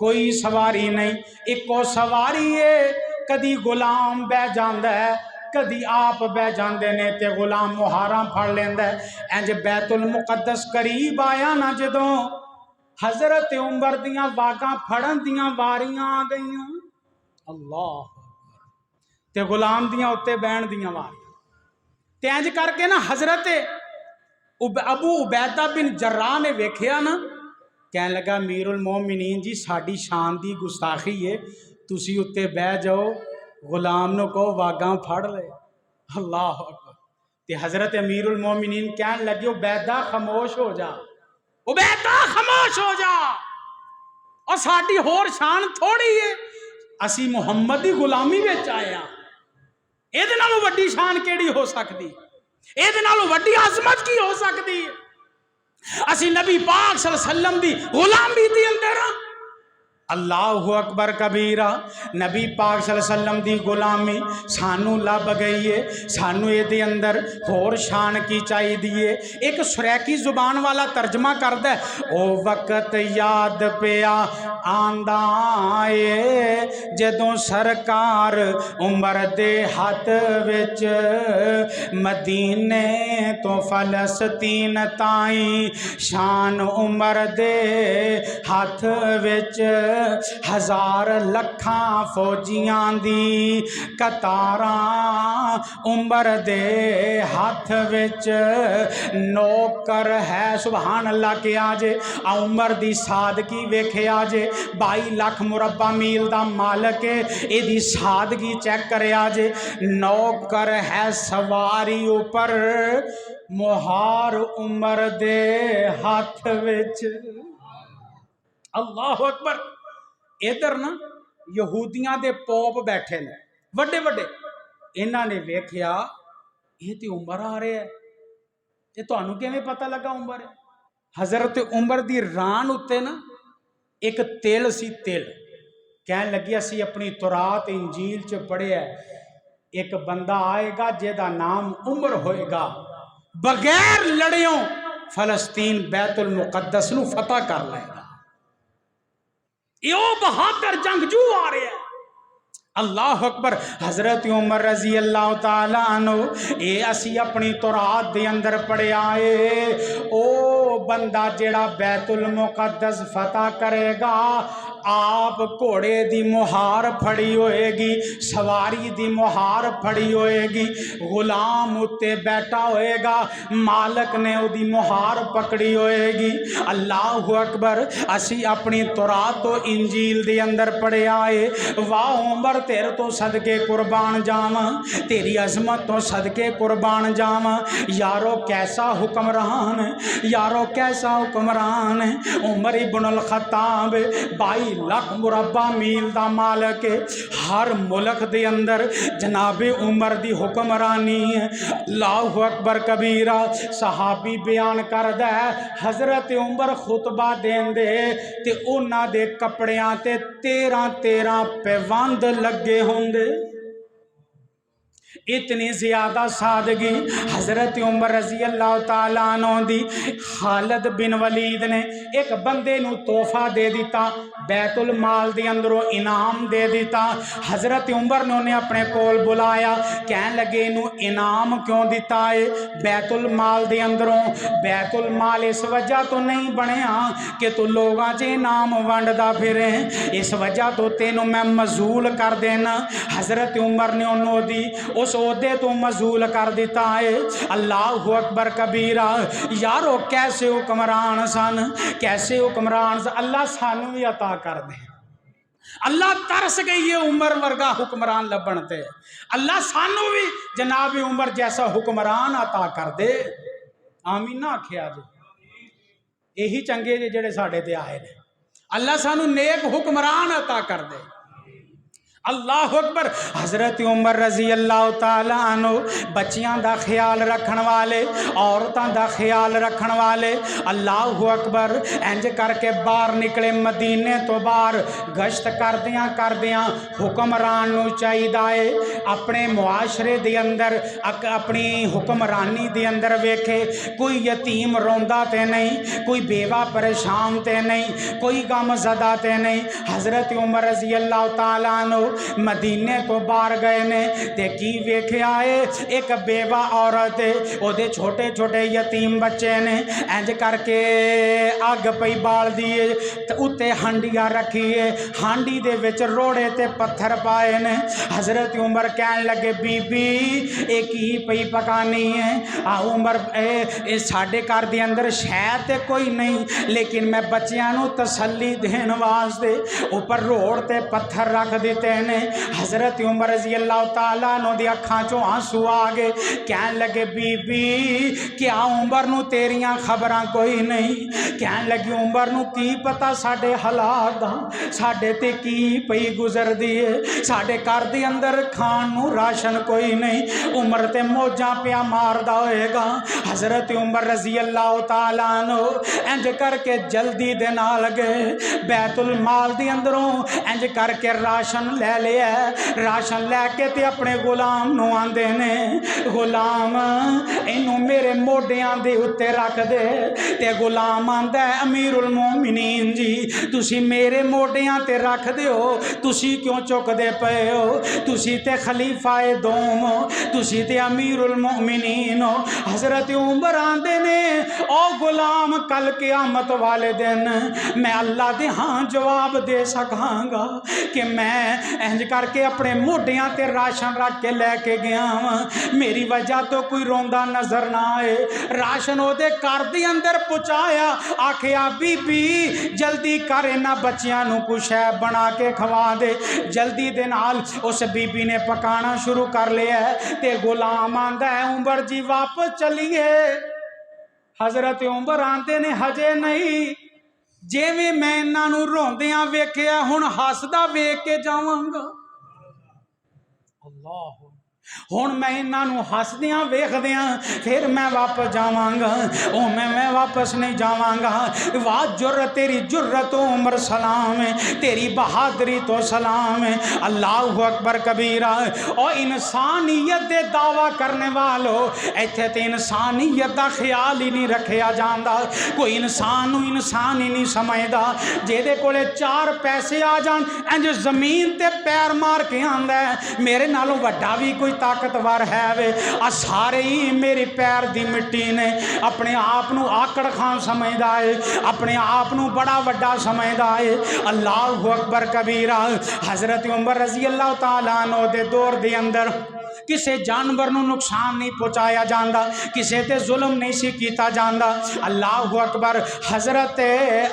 कोई सवारी नहीं, इको सवारी है, कदी गुलाम बह जाता है, कदी आप बह जाते ने ते गुलाम मुहारा फड़ लेंदा। इंज बैतुल मुकद्दस करीब आया ना जदों, हज़रत उमर दियां वागां फड़न दियां वारियां आ गईयां, अल्लाह ते गुलाम दियां उत्ते बहन दियां वारियां, ते इंज करके ना हज़रत अबू उबैदा बिन जर्राह ने वेख्या ना, कहने लगा अमीरुल मोमिनीन जी साड़ी शान की गुस्ताखी है, तुसी उत्ते बह जाओ, गुलाम नो कहो वागां फड़ ले। अल्लाह अकबर। ते हज़रत अमीरुल मोमिनीन कहने लगे उबैदा खामोश हो जा, उबैदा खामोश हो जा, और साड़ी होर शान थोड़ी है, असी मुहम्मद की गुलामी विच आए हां, इहदे नालों वड्डी शान केड़ी हो सकती, इहदे नालों वड्डी अज़मत की हो सकती है। असी नबी पाक सल्लल्लाहु अलैहि वसल्लम दी गुलामी दी अंदर। अल्लाहु अकबर कबीरा। नबी पाक सल्लल्लाहु अलैहि वसल्लम दी गुलामी सानू लब गई है, सानू ये अंदर होर शान की चाहिए। एक सुरैकी जुबान वाला तर्जमा करदा है, ओ वक्त याद पिया आंदा है जदों सरकार उमर दे हाथ विच मदीने तो फलस्तीन ताई शान उमर दे हाथ विच हजार लखा फौजियां दी कतारां उमर दे हाथ विच नौकर है। सुभान अल्लाह के आजे उमर दी सादगी वेखे आजे 22 लाख मुरब्बा मील दा मालक है, एदी सादगी चेक करे आजे। नौकर है सवारी ऊपर मुहार उमर दे हाथ विच। अल्लाह अकबर। इधर ना यहूदियां दे पोप बैठे ने वड्डे वड्डे, इन्हां ने वेख्या ये तो उमर आ रहा है, ये तुहानू किवें पता लगा उमर है? हज़रत उमर दी रान उत्ते ना एक तिल सी, तिल कहन लगी असी अपनी तुरात इंजील च पढ़िया एक बंदा आएगा जिहदा नाम उमर होएगा, बगैर लड़ियों फलस्तीन बैतुल मुकद्दस नू फतह कर लेगा। यो बहादुर जंगजू आ रहे हैं। अल्लाह अकबर। हजरत उमर रजी अल्लाह तआला अन्हु ये असी अपनी तौरात दे अंदर पढ़िया है, ओ बंदा जेड़ा बैतुल मुकद्दस फतह करेगा आप घोड़े दी मुहार फड़ी होएगी, सवारी दी मुहार फड़ी होएगी, गुलाम उत्ते बैठा होएगा, मालक ने उदी मुहार पकड़ी होएगी। अल्लाह अकबर। असी अपनी तौरात तो इंजील दे अंदर पढ़िया है, वाह उमर तेरे तो सदके कुर्बान जावा, तेरी अजमत तो सदके कुर्बान जावा। यारो कैसा हुक्मरान, यारो कैसा हुक्मरान। उमर इब्नुल खत्ताब 22 लाख मुरब्बा मील दा मालक है। हर मुल्क दे अंदर जनाबे उमर दी हुक्मरानी है। अल्लाहु अकबर कबीरा। सहाबी बयान करदा है हजरत उमर खुतबा देंदे ते उन्हां दे कपड़ियां ते 13 पैबंद लगे होंदे। इतनी ज्यादा सादगी हजरत उमर रजी अल्लाह तआला अन्हु दी। खालिद बिन वलीद ने एक बंदे नू तोहफा दे दिता, बैतुल माल दे अंदरों इनाम दे दिता। हजरत उमर ने उन्हें अपने कोल बुलाया, कहन लगे इनू इनाम क्यों दिता है बैतुल माल दे अंदरों? बैतुल माल इस वजह तो नहीं बनया कि तू लोगों च इनाम वंडदा फिरे, इस वजह तो तेनों मैं मजूल कर देना। हजरत उमर ने उन्होंने उस ओहदे तो मजूल कर दिता है। अल्लाह अकबर कबीरा। यारो कैसे हुक्मरान सन, कैसे हुक्मरान सन। अल्लाह सानू भी अता कर दे। अल्लाह तरस गई है उमर वर्गा हुक्मरान लभण ते। अल्लाह सानू भी जनाब उमर जैसा हुक्मरान अता कर दे। आमीन ना आखिया जी। यही चंगे जे जेड़े साडे ते आए ने। अल्लाह सानू नेक हुक्मरान अता कर दे। अल्लाह अकबर। हजरत उमर रजी अल्लाह तआला अन्हु बच्चियां दा ख्याल रखण वाले, औरतां दा ख्याल रखण वाले। अल्लाह अकबर। इंज करके बाहर निकले मदीने तो बाहर गश्त करदियां करदियां हुक्मरान नू चाहिदा है अपने मुआशरे दे अंदर अपनी हुक्मरानी दे अंदर वेखे कोई यतीम रोंदा ते नहीं, कोई बेवा परेशान ते नहीं, कोई गमज़दा ते नहीं। हजरत उमर रजी अल्लाह तआला अन्हु मदीने तो बाहर गए ने ते की वेख्या है एक बेवा औरत ओदे छोटे छोटे यतीम बच्चे ने। इंज करके अग पई बाल दिए उत्ते हांडिया रखिए, हांडी दे विच रोड़े ते पत्थर पाए ने। हजरत उमर कहन लगे बीबी ये की पई पकानी है? आ उमर ए साडे घर दे अंदर शहद ते कोई नहीं, लेकिन मैं बच्चियां नू तसल्ली देण वास्ते ऊपर रोड़ ते पत्थर रख दिते ने। हजरत उमर रजी अल्लाह तआला अन्हु दी अखां चों आंसू आ गए। कहन लगे बीबी क्या उमर नू तेरियां खबरां कोई नहीं? कहन लगी उमर नू की पता साडे हालात दा, साडे ते की पई गुजरदी है, साडे घर दे अंदर खाण नू राशन कोई नहीं। उमर ते मौजां पिया मारदा होएगा। हजरत उमर रजी अल्लाह तआला अन्हु इंज करके जल्दी दे नाल गए बैतुल माल दे अंदरों इंज करके राशन ले लिया। राशन लैके ते अपने गुलाम नू आंदे ने गुलाम इनू मेरे मोडियां दे उत्ते रख दे। ते गुलाम आंदा है अमीरुल मोमिनीन जी तुसी मेरे मोडियां ते रख दिओ, तुसी क्यों चुकदे पे हो? तुसी ते खलीफा ए दोम हो, तुसी ते अमीरुल मोमिनीन हो। हजरत उमर आंदे ने ओ गुलाम कल क़यामत वाले दिन मैं अल्लाह दे हाँ जवाब दे सकांगा कि मैं इंज करके अपने मोडियां ते राशन रख के लैके गया वा, मेरी वजह तो कोई रोंदा नजर ना आए। राशन ओदे घर दे अंदर पहुंचाया, आखिया बीबी जल्दी कर इन्हां बच्चियां नू कुछ है बना के खवा दे। जल्दी दे नाल उस बीबी ने पकाना शुरू कर लिया ते गुलाम आंदा है उमर जी वापस चलिए। हजरत उमर आंदे ने हजे नहीं, जिवें मैं इन्हां नू रोंदियां वेख्या हुण हसदा वेख के जावांगा। अल्लाह हुण मैं इन्हों हसदियां वेखदियां फिर मैं वापस जावांगा, मैं वापस नहीं जावांगा। वाह जुर्रत तेरी जुर्रत उमर सलाम है, तेरी बहादरी तो सलाम है। अल्लाह अकबर कबीरा। और इंसानियत दे दावा करने वालों, इत्थे ते इंसानियत का ख्याल ही नहीं रखा जाता। कोई इंसान नूं इंसान ही नहीं समझदा। जेदे कोले 4 पैसे आ जान इंज जमीन ते पैर मार के आंदा है मेरे नालों वड्डा भी कोई ताकतवर है वे। आ सारे ही मेरे पैर दी मिट्टी ने। अपने आप नूं आकड़ खान समझदा है, अपने आप नूं बड़ा वड्डा समझदा है। अल्लाह अकबर कबीरा। हज़रत उमर रज़ी अल्लाह तआला अन्हु दे दौर दे अंदर किसी जानवर नूं नुकसान नहीं पहुँचाया जाता, किसी ते जुल्म नहीं सी कीता जाता। अल्लाह अकबर। हज़रत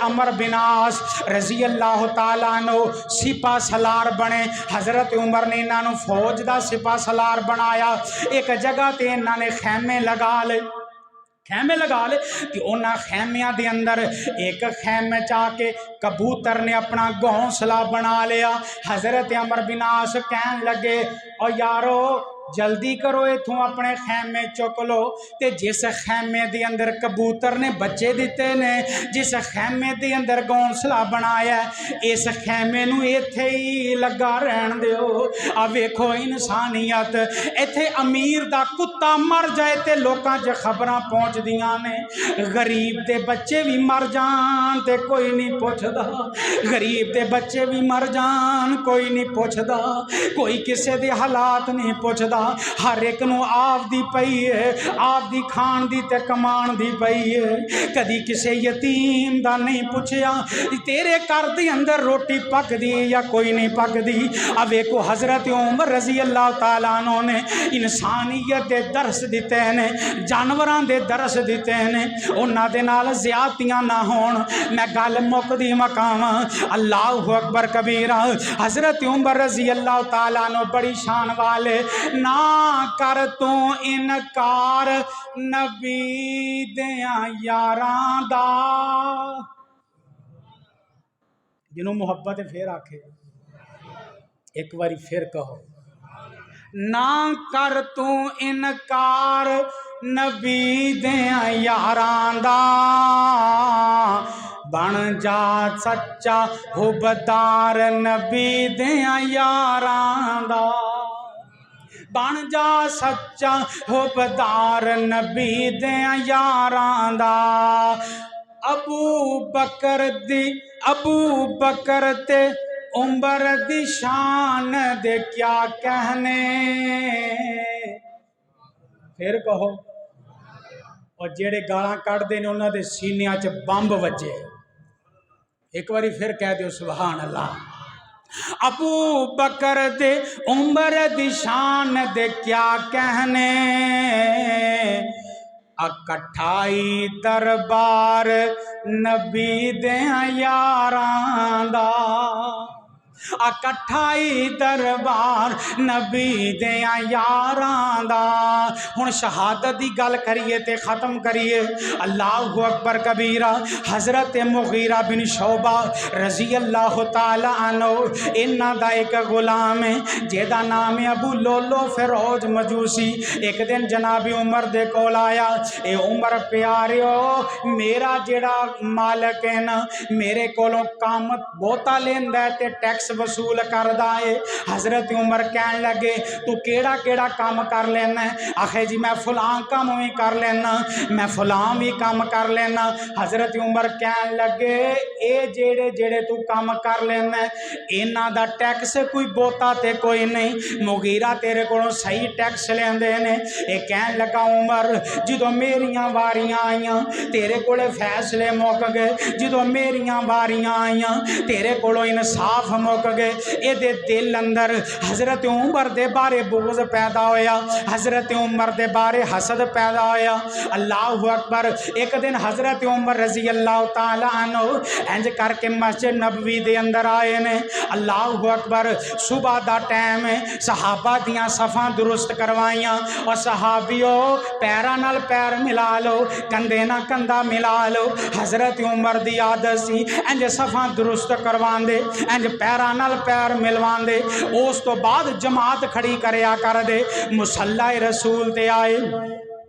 अमर बिन आस रज़ी अल्लाह तआला अन्हु सिपा सलार बने। हज़रत उमर ने इन्हों फौज का सिपा सलार बनाया। एक जगह ते इन्होंने खैमे लगा ले कि उन्होंने खैमिया के अंदर एक खैमे च आके कबूतर ने अपना घोंसला बना लिया। हज़रत अमर बिन आस कहन लगे और यारो जल्दी करो इथों अपने खैमे चुक लो। तो जिस खैमे के अंदर कबूतर ने बच्चे दिते ने, जिस खैमे के अंदर घोंसला बनाया, इस खैमे नूं इत्थे ही लगा रहन दिओ। आ वेखो इंसानियत। इत्थे अमीर दा कुत्ता मर जाए तो लोकां च खबरां पहुंचदियां ने, गरीब के बच्चे भी मर जान ते कोई नहीं पुछदा, गरीब के बच्चे भी मर जान कोई नहीं पुछदा, कोई किसी के हालात नहीं पुछदा। हर एक नूं आपदी पई है, आपदी खाण दी ते कमान दी पई है। कदी किसी यतीम दा नहीं पुछया तेरे घर दे अंदर रोटी पकदी या कोई नहीं पकदी। अब वेखो हज़रत उमर रज़ी अल्लाह तआला अन्हु ने इंसानियत दे दरस दिते ने, जानवरां दे दरस दिते ने। उन्हां दे नाल ज़्यादतियां ना होण। मैं गल मुकदी मकावां। अल्लाह अकबर कबीरा। हज़रत उमर रज़ी अल्लाह तआला अन्हु बड़ी शान वाले। ना कर तू इनकार नबी दियां यारां दा। जिन्हों मुहब्बत फिर आखे एक बारी फिर कहो, ना कर तू इनकार नबी दियां यारां दा, बन जा सच्चा हुबदार नबी दियां यारां दा, बन जा सच्चा हुबदार नबी दियां यारां दा। अबू बकर ते उमर दी शान दे क्या कहने। फिर कहो। और जेड़े गालां कढ़दे ने उन्हां दे सीनियां च बंब वजे। एक बारी फिर कह दिओ सुभान अल्लाह। अबू बकर दे उमर दी शान दे क्या कहने, इकट्ठाई दरबार नबी दे यारां दा, इकट्ठाई दरबार नबी दे यारां दा। हुण शहादत की गल करिए ते ख़त्म करिए। अल्लाह अकबर कबीरा। हज़रत मुगीरा बिन शोबा रज़ी अल्लाह तआला अन्हु इन्हां दा एक गुलाम है जेदा नाम है अबू लोलो फिरोज मजूसी। एक दिन जनाब उमर दे कोल आया। ए उमर प्यारिओ, मेरा जेड़ा मालक है ना मेरे कोलों काम बहुता लेंदा ते टैक्स वसूल करदा है। हज़रत उमर कहन लगे तू केड़ा केड़ा काम कर लेना। आखे जी मैं फलां काम भी कर लेना, मैं फलां भी काम कर लेना। हज़रत उमर कहन लगे ये जेड़े जेड़े तू काम कर लेना इन्हां दा टैक्स कोई बहुता ते कोई नहीं, मुगीरा तेरे कोलों सही टैक्स लेंदे ने। ये कहन लगा उमर जो मेरियां वारियां आईयां तेरे कोले फैसले मुक गए, जो मेरियां वारियां आईयां तेरे कोलों इंसाफ मुक गए। ये दिल अंदर हज़रत उमर दे बारे बुग़्ज़ पैदा होया। हज़रत उमर दे बारे हसद पैदा होया। अल्लाह अकबर। एक दिन हज़रत उमर रजी अल्लाह तआला अन्हु इंज करके मस्जिद नबवी दे अंदर आए ने। अल्लाह अकबर। सुबह दा टाइम है, सहाबा दियां सफ़ा दुरुस्त करवाइयां और सहाबियों पैरां नाल पैर मिला लो, कंधे ना कंधा मिला लो। हज़रत उमर दी आदत सी इंज सफ़ा दुरुस्त करवांदे, इंज पैरां नाल पैर मिलवांदे। उस तो बाद जमात खड़ी करया कर दे। मुसल्ला रसूल ते आए,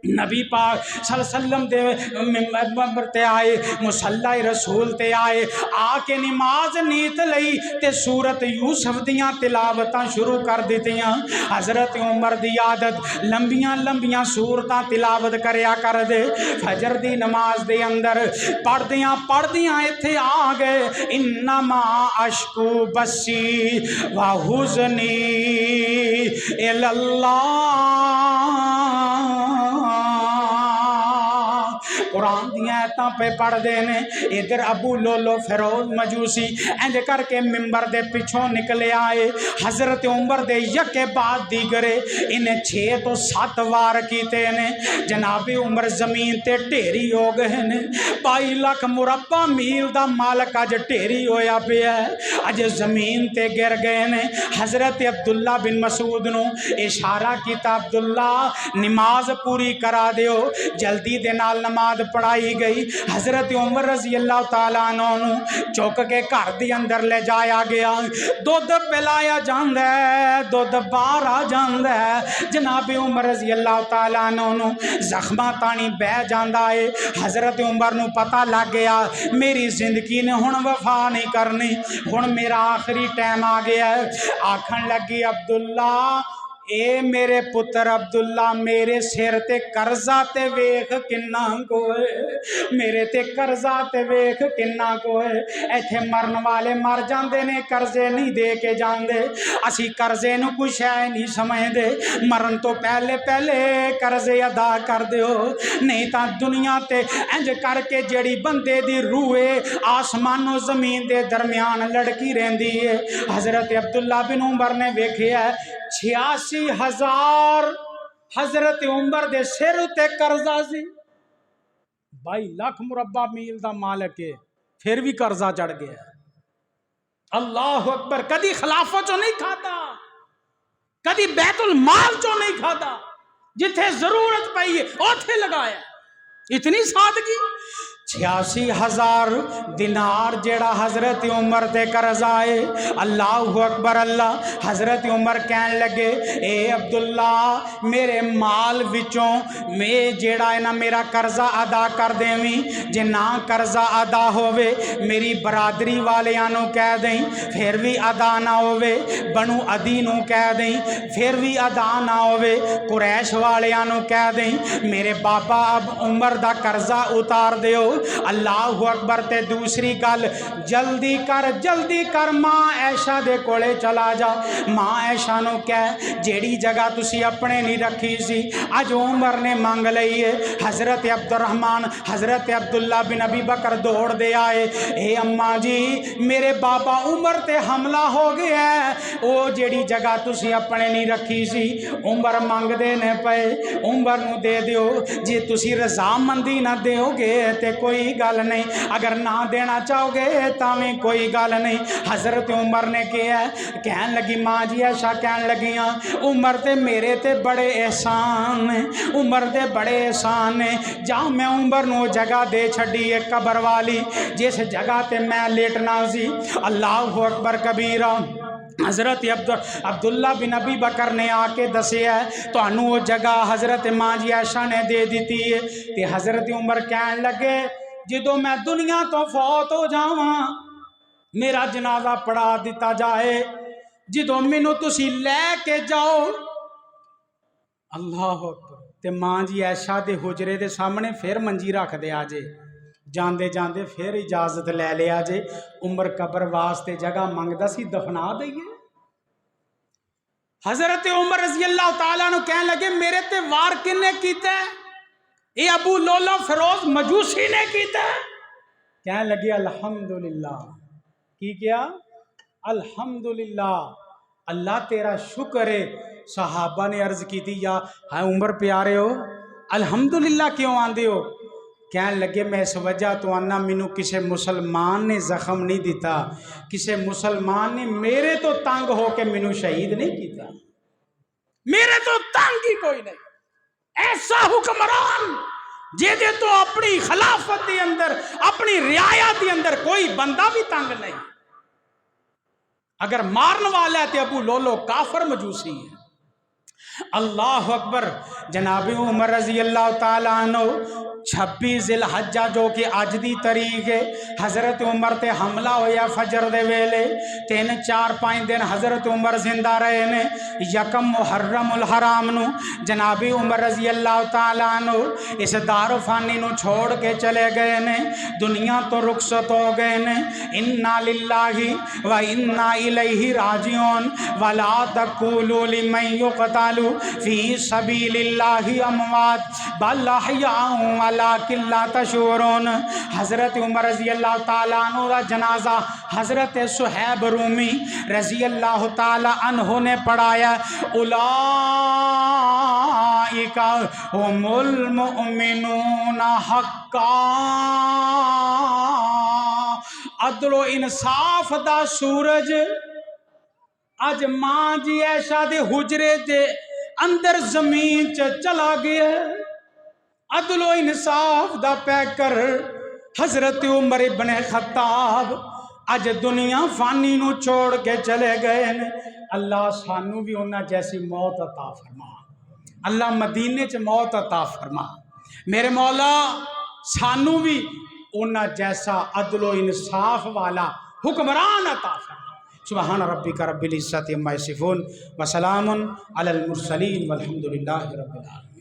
नबी पाक सल्लल्लाहु अलैहि वसल्लम ते आए, मुसल्ला रसूल ते आए, आके नमाज नीत लई ते सूरत यूसुफ दियां तिलावतां शुरू कर दित्तियां। हज़रत उमर दी आदत लंबियां लंबियां सूरतां तिलावत करया कर दे। फजर दी नमाज दे अंदर पढ़दियां पढ़दियां इत्थे आ गए, इन्नमा अशकू बसी व हुज़नी इलल्लाह। कुरान दियां आयतां पे पढ़ते हैं। इधर अबू लोलो फिरोज मजूसी इंज करके मिंबर दे पिछों निकले आए। हज़रत उमर दे यके बाद दीगरे इन्हें 6 तो 7 वार कीते ने। जनाबे उमर जमीन ते ढेरी हो गए ने। 22 लाख मुरब्बा मील दा मालक अज ढेरी होया पिया, अज जमीन ते गिर गए ने। हज़रत अब्दुल्ला बिन मसूद नू इशारा किया, अब्दुल्ला नमाज पूरी करा दियो। जल्दी दे नाल नमाज पढ़ाई गई। हज़रत उमर रजी अल्लाह तआला अन्हु चुक के घर के अंदर ले जाया गया। दुध पिलाया जाता है, दुध बाहर आ जाता है। जनाबे उमर रजी अल्लाह तआला अन्हु जख्मा तानी बह जाता है। हज़रत उमर नू पता लग गया मेरी जिंदगी ने हुण वफा नहीं करनी, हुण मेरा आखिरी टाइम आ गया है। आखन लगी, अब्दुल्ला ए मेरे पुत्र अब्दुल्ला, मेरे सिर ते कर्जा ते वेख किन्ना कोए, मेरे ते कर्जा ते वेख किन्ना कोए। इत्थे मरन वाले मर जाते ने, कर्जे नहीं दे के जाते। असी कर्जे नू कुछ है नहीं समझते। मरन तो पहले पहले कर्जे अदा कर दो, नहीं तो दुनिया ते इंज करके जड़ी बंदे दी रूह है आसमानों जमीन के दरम्यान लड़की रहिंदी है। हज़रत अब्दुल्ला बिन उमर ने वेखिया 86,000 हज़रत उमर दे सिर उत्ते कर्जा सी। 22 लाख मुरब्बा मील दा मालिक है, फिर भी कर्जा चढ़ गया। अल्लाह अकबर। कदी खिलाफत चो नहीं खाता, कदी बैतुल माल चो नहीं खाता, जिथे जरूरत पई है उथे लगाया। इतनी सादगी। 86,000 दिनार जेड़ा हज़रत उमर ते कर्जा है। अल्लाह अकबर अल्लाह। हज़रत उमर कहन लगे, ए अब्दुल्ला मेरे माल विचों मैं जेड़ा है ना मेरा कर्जा अदा कर देवी। जे ना कर्जा अदा होवे मेरी बरादरी वालियां नू कह दें, फिर भी अदा ना होवे। बनु अदी नू कह दें, फिर भी अदा ना होवे। कुरैश वालियां नू कह दें मेरे बाबा अब उमर दा कर्जा उतार दियो। अल्लाह अकबर। ते दूसरी गल, जल्दी कर मां ऐशा दे कोले चला जा। मां ऐशा नू कह जेड़ी जगह तुसी अपने नहीं रखी सी अज उमर ने मंग लई है। हज़रत अब्दुर्रहमान हज़रत अब्दुल्ला बिन अबी बकर दौड़ दे आए, ए अम्मा जी मेरे बाबा उमर ते हमला हो गया है, वो जेड़ी जगह तुसी अपने नहीं रखी सी उमर मंगदे ने पे, उमर नू दे दियो। जे तुसी रजामंदी ना दोगे ते कोई गल नहीं, अगर ना देना चाहोगे तावी कोई गल नहीं। हज़रत उमर ने कहा, कहन लगी माँ जी ऐसा कहन लगियाँ उमर ते मेरे ते बड़े एहसान ने, उमर दे बड़े एहसान ने। जाओ मैं उमर नू जगह दे छड़ी है कबर वाली जिस जगह ते मैं लेटना सी। अल्लाह अकबर कबीरा। हज़रत अब्दुल्ला बिन अबी बकर ने आके दसिया तुहानू वो जगह हज़रत माँ जी आयशा ने दे दी है। तो हज़रत उमर कहन लगे जो मैं दुनिया तो फौत हो जावा मेरा जनाजा पढ़ा दिता जाए, जो मैनू तुसी लैके जाओ। अल्लाह अकबर। ते माँ जी ऐशा दे हुजरे दे सामने फिर मंजी रख दे आजे, जाते जाते फिर इजाजत लै लिया जे। उमर कबर वास्ते जगह मंगदा सी, दफना दईए। हज़रत उमर रज़ी अल्लाह तआला अन्हु कहन लगे मेरे ते वार किन्ने कीता? ये अबू लोलो फिरोज मजूसी ने कीता। कहन लगे अल्हम्दुलिल्लाह। की किया? अल्हम्दुलिल्लाह, अल्लाह तेरा शुक्र है सहाबा ने अर्ज की थी, या है उमर प्यारे हो अल्हम्दुलिल्लाह क्यों आंदे हो? कहने लगे मैं इस वजह तो आना, मैनू किसी मुसलमान ने जख्म नहीं दिता, किसी मुसलमान ने मेरे तो तंग हो के मैनू शहीद नहीं किया, मेरे तो तंग ही कोई नहीं। ऐसा हुक्मरान जेदे तो अपनी खिलाफत के अंदर, अपनी रियायत के अंदर कोई बंदा भी तंग नहीं। अगर मारन वाला है तो अबू लोलो काफर मजूसी है। अल्लाह अकबर। जनाब उमर रजी अल्लाह तआला अन्हु 26 जिलहज्जा जो कि अज की तारीख है, हज़रत उमर ते हमला होया फजर दे वेले। 3-4-5 दिन हज़रत उमर जिंदा रहे ने। यकम मुहर्रमुल हराम नू जनाबी उमर रजी अल्लाह तआला अन्हु इस दारुफानी नू छोड़ के चले गए ने, दुनिया तो रुखसत हो गए ने। इन्ना लिल्लाहि व इन्ना इलैहि राजिऊन वला तक़ूलू लिमन युक़तलू फी सबीलिल्लाहि अमवात बल अहयाउन वलाकिन ला तशऊरून। हज़रत उमर रज़ी अल्लाह ताला अन्हु का जनाजा हज़रत सुहैब रूमी रज़ी अल्लाह ताला अन्हु ने पढ़ाया। उलाइका हुमुल मुमिनून हक्का। अदलो इंसाफ दा सूरज अज मां जी ऐशा दे हुजरे दे अंदर जमीन च चला गया। अदलो इंसाफ दा पैकर हजरत उमर इब्ने खत्ताब अज दुनिया फानी नू छोड़ के चले गए ने। अल्लाह सानू भी उन्हां जैसी मौत अता फरमा। अल्लाह मदीने च मौत अता फरमा। मेरे मौला सानू भी उन्हां जैसा अदलो इंसाफ वाला हुक्मरान अता फरमा। सुबहान रब्बिका रब्बिल इज्जति अम्मा यसिफून व सलामुन अलल मुरसलीन वल्हम्दुलिल्लाहि रब्बिल आलमीन।